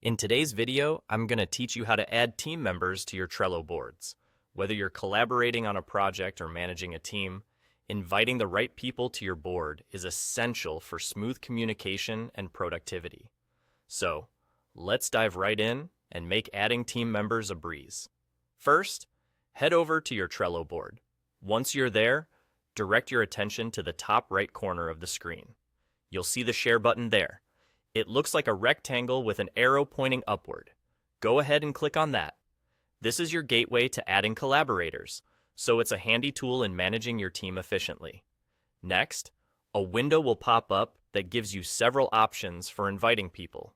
In today's video, I'm going to teach you how to add team members to your Trello boards. Whether you're collaborating on a project or managing a team, inviting the right people to your board is essential for smooth communication and productivity. So, let's dive right in and make adding team members a breeze. First, head over to your Trello board. Once you're there, direct your attention to the top right corner of the screen. You'll see the Share button there. It looks like a rectangle with an arrow pointing upward. Go ahead and click on that. This is your gateway to adding collaborators, so it's a handy tool in managing your team efficiently. Next, a window will pop up that gives you several options for inviting people.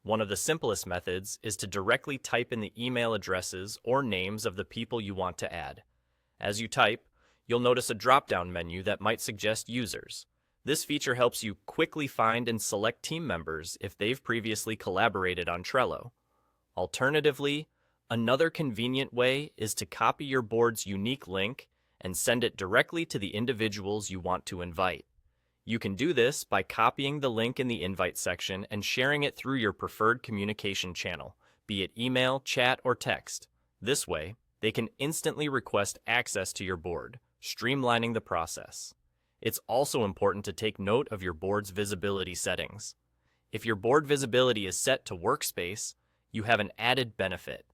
One of the simplest methods is to directly type in the email addresses or names of the people you want to add. As you type, you'll notice a drop-down menu that might suggest users. This feature helps you quickly find and select team members if they've previously collaborated on Trello. Alternatively, another convenient way is to copy your board's unique link and send it directly to the individuals you want to invite. You can do this by copying the link in the invite section and sharing it through your preferred communication channel, be it email, chat, or text. This way, they can instantly request access to your board, streamlining the process. It's also important to take note of your board's visibility settings. If your board visibility is set to workspace, you have an added benefit.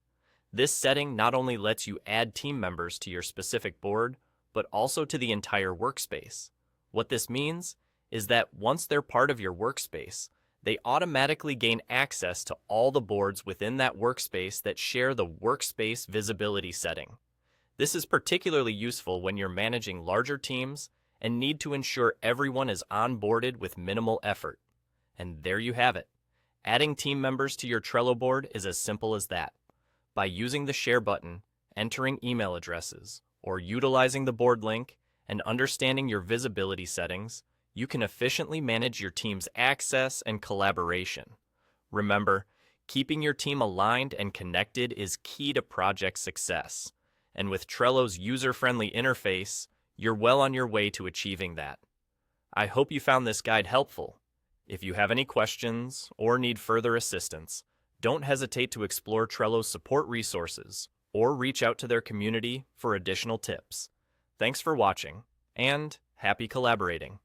This setting not only lets you add team members to your specific board, but also to the entire workspace. What this means is that once they're part of your workspace, they automatically gain access to all the boards within that workspace that share the workspace visibility setting. This is particularly useful when you're managing larger teams and need to ensure everyone is onboarded with minimal effort. And there you have it. Adding team members to your Trello board is as simple as that. By using the Share button, entering email addresses, or utilizing the board link, and understanding your visibility settings, you can efficiently manage your team's access and collaboration. Remember, keeping your team aligned and connected is key to project success. And with Trello's user-friendly interface, you're well on your way to achieving that. I hope you found this guide helpful. If you have any questions or need further assistance, don't hesitate to explore Trello's support resources or reach out to their community for additional tips. Thanks for watching, and happy collaborating!